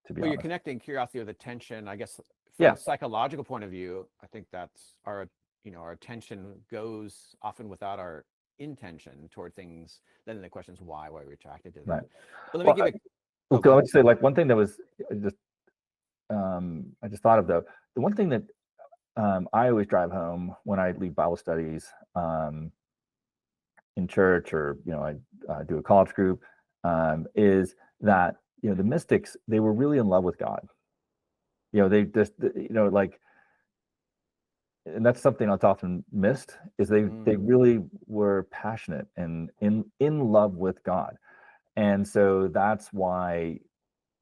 [SPEAKER 1] to be
[SPEAKER 2] Well, you're
[SPEAKER 1] honest.
[SPEAKER 2] connecting curiosity with attention. I guess from
[SPEAKER 1] Yeah.
[SPEAKER 2] a psychological point of view, I think that's our attention goes often without our intention toward things. Then the question is why we're attracted to them.
[SPEAKER 1] Right.
[SPEAKER 2] But let me give it.
[SPEAKER 1] Well, I would say, like, one thing that was just I just thought of, the one thing that I always drive home when I lead Bible studies in church, or I do a college group, is that the mystics, they were really in love with God. They just like, and that's something that's often missed, is they really were passionate and in love with God, and so that's why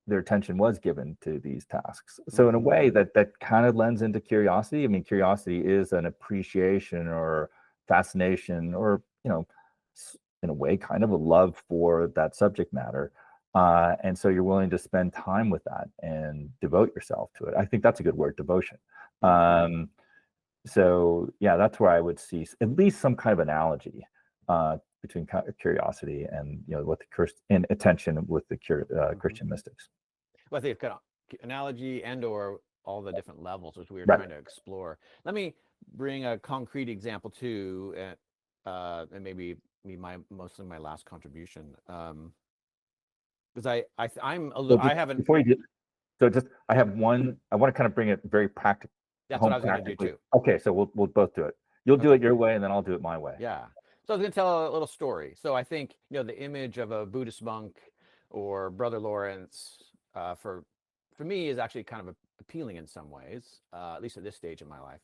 [SPEAKER 1] their attention was given to these tasks. So in a way, that kind of lends into curiosity. I mean, curiosity is an appreciation or fascination, or in a way, kind of a love for that subject matter. And so you're willing to spend time with that and devote yourself to it. I think that's a good word, devotion. So yeah, that's where I would see at least some kind of analogy between curiosity and what and attention with the Christian mystics.
[SPEAKER 2] Well, I think it's kind of analogy or all the different levels which we were
[SPEAKER 1] Right.
[SPEAKER 2] trying to explore. Let me bring a concrete example too, and maybe mostly my last contribution. Because I haven't.
[SPEAKER 1] Before you do, so just I have one. I want to kind of bring it very practical.
[SPEAKER 2] That's what I was going to do too.
[SPEAKER 1] Okay, so we'll both do it. You'll do it your way, and then I'll do it my way.
[SPEAKER 2] Yeah. So I was going to tell a little story. So I think the image of a Buddhist monk or Brother Lawrence for me is actually kind of appealing in some ways, at least at this stage in my life.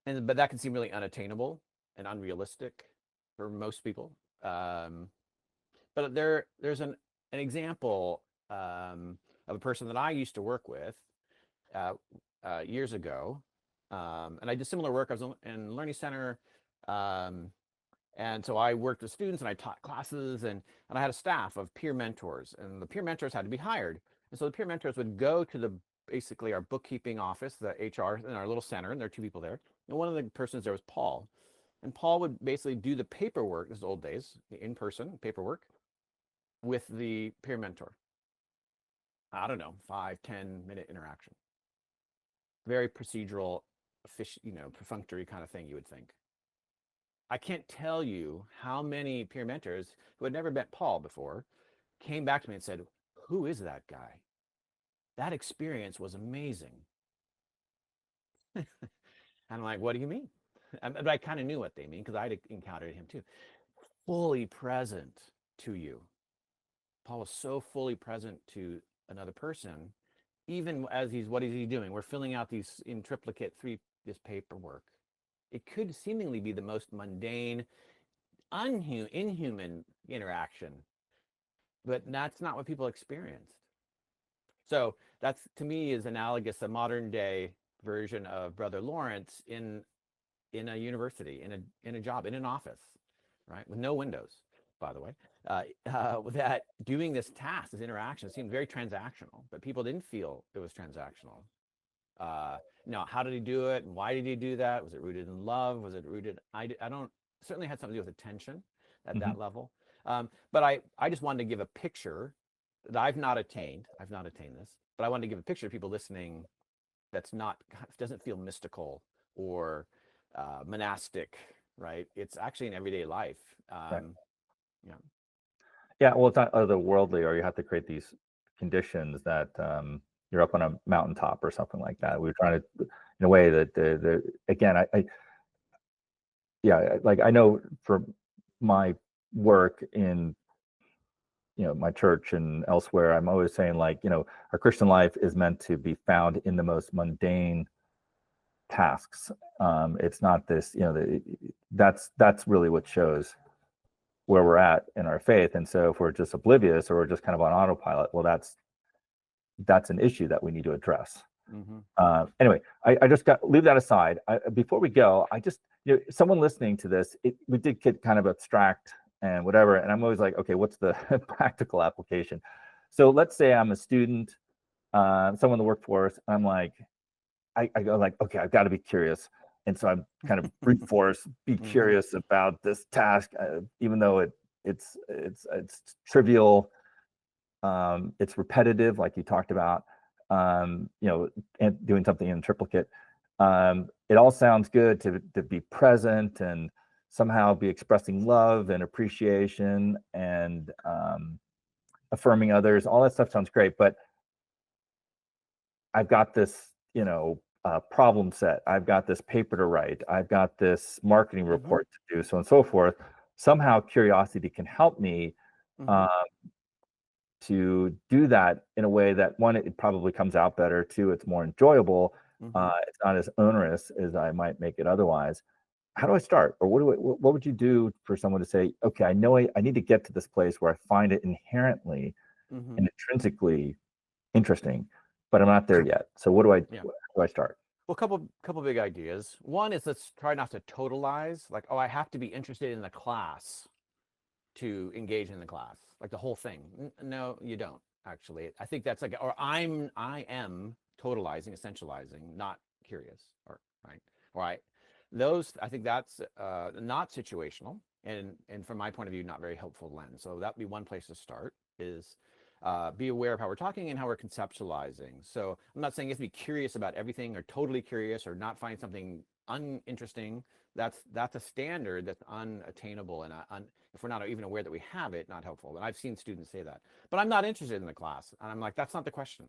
[SPEAKER 2] But that can seem really unattainable and unrealistic for most people. But there's an example of a person that I used to work with years ago, and I did similar work. I was in a learning center, and so I worked with students and I taught classes, and I had a staff of peer mentors, and the peer mentors had to be hired. And so the peer mentors would go to basically our bookkeeping office, the HR in our little center, and there are two people there. And one of the persons there was Paul. And Paul would basically do the paperwork, this is old days, the in-person paperwork, with the peer mentor. I don't know, 5-10 minute interaction. Very procedural, perfunctory kind of thing, you would think. I can't tell you how many peer mentors who had never met Paul before came back to me and said, "Who is that guy? That experience was amazing." And I'm like, "What do you mean?" But I kind of knew what they mean because I'd encountered him too. Fully present to you. Paul was so fully present to another person even as what is he doing? We're filling out these in triplicate this paperwork. It could seemingly be the most mundane, inhuman interaction, but that's not what people experienced. So that's, to me, is analogous, a modern day version of Brother Lawrence in a university, in a job, in an office, right, with no windows, by the way. That doing this task, this interaction, seemed very transactional, but people didn't feel it was transactional. No, how did he do it? And why did he do that? Was it rooted in love? Was it rooted? I don't, certainly had something to do with attention at
[SPEAKER 1] Mhm.
[SPEAKER 2] that level. But I just wanted to give a picture that I've not attained. I've not attained this, but I wanted to give a picture to people listening that's not, doesn't feel mystical or monastic, right? It's actually in everyday life.
[SPEAKER 1] Right.
[SPEAKER 2] Yeah.
[SPEAKER 1] Yeah, well, it's not otherworldly, or you have to create these conditions that you're up on a mountaintop or something like that. We were trying to, in a way that again, yeah, like I know for my work in my church and elsewhere, I'm always saying, like, our Christian life is meant to be found in the most mundane tasks. It's not this, that's really what shows where we're at in our faith. And so if we're just oblivious or we're just kind of on autopilot, well, that's an issue that we need to address.
[SPEAKER 2] Mm-hmm.
[SPEAKER 1] Anyway, I just leave that aside. Before we go, I just, someone listening to this, we did get kind of abstract and whatever, and I'm always like, okay, what's the practical application? So let's say I'm a student, someone in the workforce. I'm like, I go like, okay, I've got to be curious, and so I'm kind of brute force, be
[SPEAKER 2] Mm-hmm.
[SPEAKER 1] curious about this task, even though it's trivial, it's repetitive, like you talked about, and doing something in triplicate. It all sounds good to be present and somehow be expressing love and appreciation and affirming others. All that stuff sounds great, but I've got this, problem set. I've got this paper to write. I've got this marketing
[SPEAKER 2] Mm-hmm.
[SPEAKER 1] report to do, so on and so forth. Somehow curiosity can help me
[SPEAKER 2] Mm-hmm.
[SPEAKER 1] to do that in a way that, one, it probably comes out better. Two, it's more enjoyable.
[SPEAKER 2] Mm-hmm.
[SPEAKER 1] It's not as onerous as I might make it otherwise. How do I start? Or what would you do for someone to say, okay, I know I need to get to this place where I find it inherently
[SPEAKER 2] Mm-hmm.
[SPEAKER 1] and intrinsically interesting, but I'm not there yet. So
[SPEAKER 2] Yeah.
[SPEAKER 1] how do I start?
[SPEAKER 2] Well, couple big ideas. One is, let's try not to totalize, like, oh, I have to be interested in the class to engage in the class, like the whole thing. No, you don't actually. I think that's like, or I am totalizing, essentializing, not curious, or right, or I think that's not situational, and from my point of view, not very helpful lens. So that'd be one place to start, is be aware of how we're talking and how we're conceptualizing. So I'm not saying you have to be curious about everything or totally curious or not find something uninteresting. That's a standard that's unattainable, and if we're not even aware that we have it, not helpful. And I've seen students say that. But I'm not interested in the class, and I'm like, that's not the question.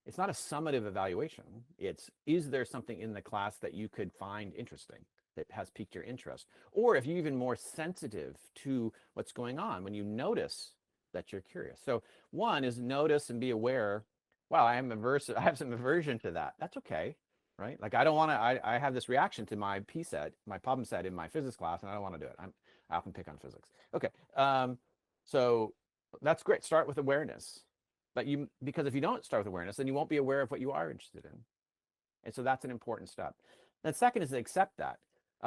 [SPEAKER 2] It's not a summative evaluation. It's, is there something in the class that you could find interesting, that has piqued your interest? Or if you're even more sensitive to what's going on, when you notice that you're curious. So one is notice and be aware, wow, I have some aversion to that. That's okay, right? Like, I don't want to, I have this reaction to my P set, my problem set in my physics class, and I don't want to do it. I often pick on physics. Okay. So that's great. Start with awareness. But because if you don't start with awareness, then you won't be aware of what you are interested in. And so that's an important step. And second is to accept that.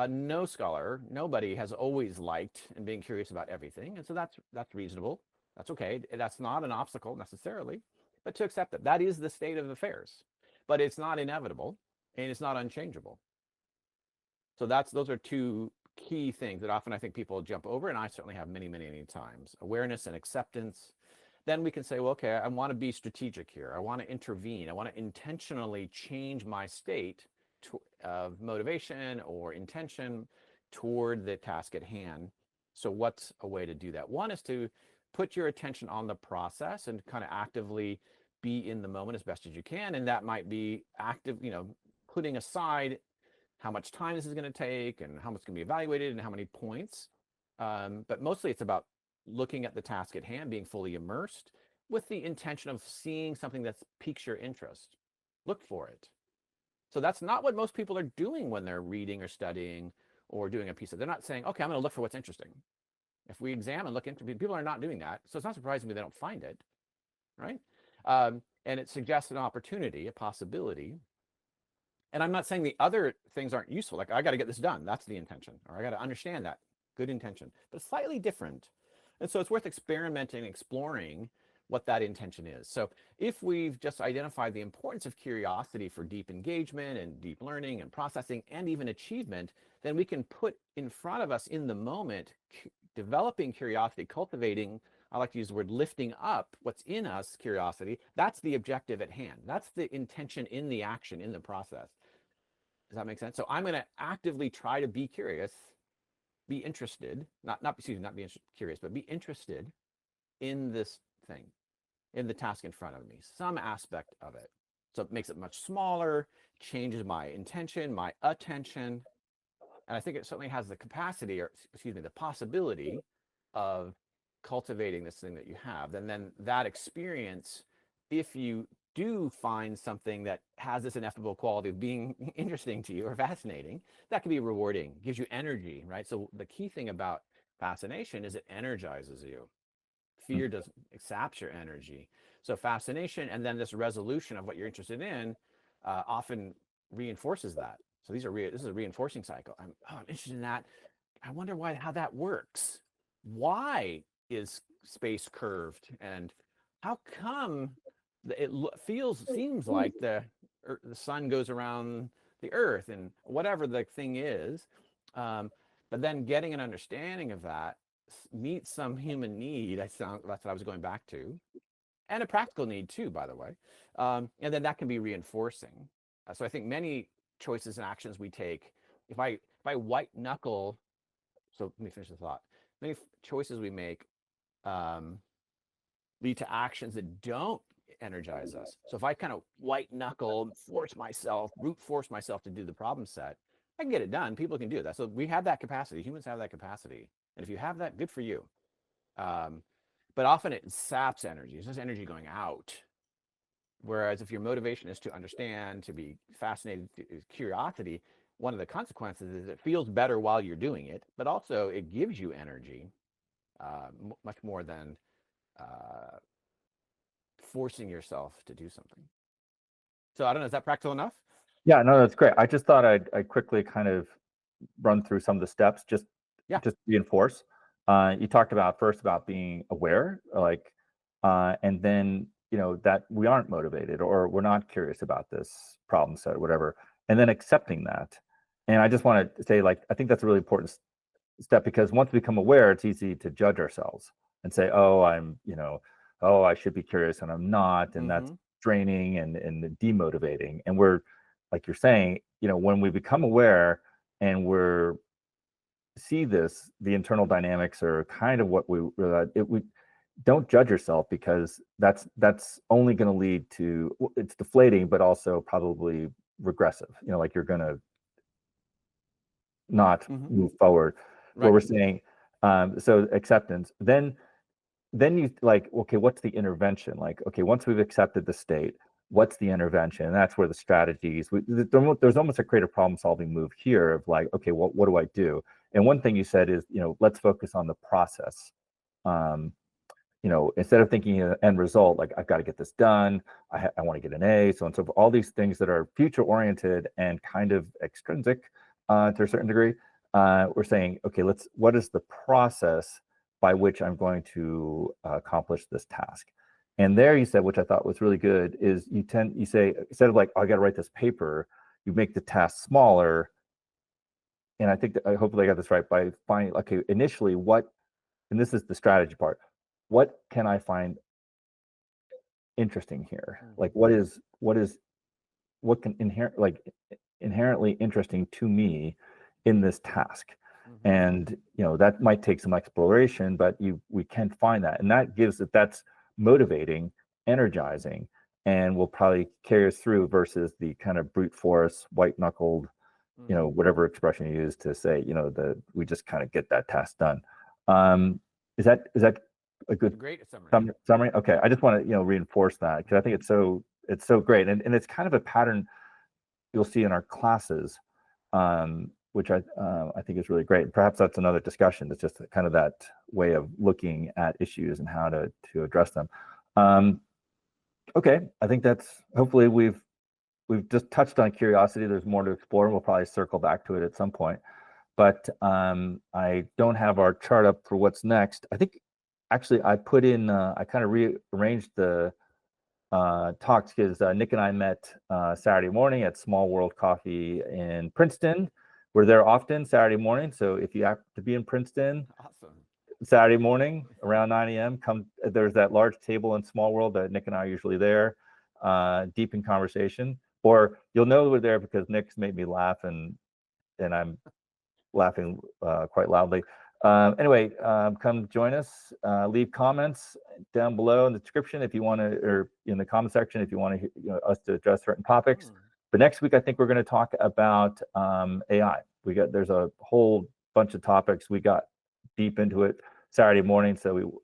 [SPEAKER 2] No scholar, nobody has always liked and being curious about everything. And so that's reasonable. That's okay. That's not an obstacle necessarily, but to accept that is the state of affairs. But it's not inevitable, and it's not unchangeable. So those are two key things that often I think people jump over, and I certainly have many, many, many times. Awareness and acceptance. Then we can say, well, okay, I want to be strategic here. I want to intervene. I want to intentionally change my state of motivation or intention toward the task at hand. So what's a way to do that? One is to put your attention on the process and kind of actively be in the moment as best as you can. And that might be active, putting aside how much time this is going to take and how much can be evaluated and how many points. But mostly it's about looking at the task at hand, being fully immersed, with the intention of seeing something that piques your interest. Look for it. So that's not what most people are doing when they're reading or studying or doing a piece of. They're not saying, okay, I'm going to look for what's interesting. If we examine, look into, people are not doing that. So it's not surprising me they don't find it, right? And it suggests an opportunity, a possibility. And I'm not saying the other things aren't useful. Like, I got to get this done. That's the intention. Or I got to understand that. Good intention. But it's slightly different. And so it's worth experimenting, exploring what that intention is. So if we've just identified the importance of curiosity for deep engagement and deep learning and processing and even achievement, then we can put in front of us in the moment, developing curiosity, cultivating, I like to use the word lifting up what's in us, curiosity. That's the objective at hand. That's the intention in the action, in the process. Does that make sense? So I'm going to actively try to be curious, be interested, not be curious, but be interested in this thing, in the task in front of me, some aspect of it. So it makes it much smaller, changes my intention, my attention. And I think it certainly has the capacity, or excuse me, the possibility of cultivating this thing that you have. And then that experience, if you do find something that has this ineffable quality of being interesting to you or fascinating, that can be rewarding, gives you energy, right? So the key thing about fascination is it energizes you. Fear doesn't, it saps your energy. So fascination and then this resolution of what you're interested in often reinforces that. So this is a reinforcing cycle. I'm interested in that. I wonder how that works. Why is space curved, and how come it seems like the sun goes around the earth, and whatever the thing is, but then getting an understanding of that meets some human need. That's what I was going back to, and a practical need too, by the way, and then that can be reinforcing. So I think many choices and actions we take, if I white knuckle, so let me finish the thought. Many choices we make lead to actions that don't energize us. So if I kind of white knuckle, brute force myself to do the problem set, I can get it done. People can do that. So we have that capacity. Humans have that capacity. And if you have that, good for you. But often it saps energy. It's just energy going out. Whereas if your motivation is to understand, to be fascinated, curiosity, one of the consequences is it feels better while you're doing it, but also it gives you energy, much more than forcing yourself to do something. So I don't know, is that practical enough?
[SPEAKER 1] Yeah, no, that's great. I just thought I'd quickly kind of run through some of the steps, just reinforce. You talked about first about being aware, like, and then that we aren't motivated or we're not curious about this problem set or whatever, and then accepting that. And I just want to say, like, I think that's a really important step, because once we become aware, it's easy to judge ourselves and say, oh, I should be curious and I'm not, and that's draining and demotivating. And we're, like you're saying, when we become aware and see this, the internal dynamics are kind of what we don't judge yourself, because that's only going to lead to, it's deflating, but also probably regressive. Like you're going to not move forward.
[SPEAKER 2] Right.
[SPEAKER 1] What we're saying, so acceptance. Then you, like, okay, what's the intervention? Like, okay, once we've accepted the state, what's the intervention? And that's where the strategies. There's almost a creative problem-solving move here of like, okay, what do I do? And one thing you said is, let's focus on the process. Instead of thinking an end result, like I've got to get this done, I want to get an A, so and so, all these things that are future-oriented and kind of extrinsic to a certain degree. We're saying, okay, what is the process by which I'm going to accomplish this task? And there you said, which I thought was really good, is you say, instead of like, oh, I got to write this paper, you make the task smaller. And I think that hopefully I got this right, by finding, okay, initially and this is the strategy part, what can I find interesting here? Like what can inherently interesting to me in this task? And that might take some exploration, but we can find that, and that's motivating, energizing, and will probably carry us through, versus the kind of brute force, white knuckled, whatever expression you use to say, we just kind of get that task done. Is that a good
[SPEAKER 2] Great summary.
[SPEAKER 1] summary? Okay, I just want to reinforce that because I think it's so great, and it's kind of a pattern you'll see in our classes, which I think is really great. Perhaps that's another discussion. It's just kind of that way of looking at issues and how to address them. Okay, I think that's hopefully we've just touched on curiosity. There's more to explore. We'll probably circle back to it at some point. But I don't have our chart up for what's next. I think actually I put in, I kind of rearranged the talks because Nick and I met Saturday morning at Small World Coffee in Princeton. We're there often Saturday morning. So if you have to be in Princeton,
[SPEAKER 2] awesome.
[SPEAKER 1] Saturday morning around 9 a.m. come. There's that large table in Small World that Nick and I are usually there, deep in conversation. Or you'll know we're there because Nick's made me laugh and I'm laughing quite loudly. Anyway, come join us. Leave comments down below in the description if you want to, or in the comment section if you want to us to address certain topics. But next week, I think we're going to talk about AI. There's a whole bunch of topics. We got deep into it Saturday morning, so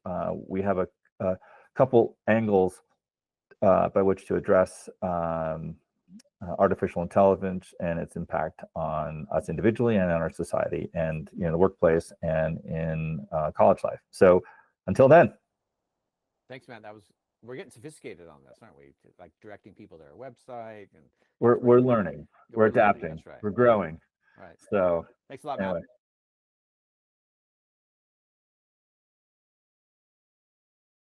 [SPEAKER 1] we have a couple angles by which to address artificial intelligence and its impact on us individually and on our society and the workplace and in college life. So until then.
[SPEAKER 2] Thanks, Matt. We're getting sophisticated on this, aren't we? Like directing people to our website, and
[SPEAKER 1] we're learning, we're adapting,
[SPEAKER 2] that's right.
[SPEAKER 1] we're growing.
[SPEAKER 2] Right.
[SPEAKER 1] So
[SPEAKER 2] thanks a lot,
[SPEAKER 1] anyway.
[SPEAKER 2] Matt.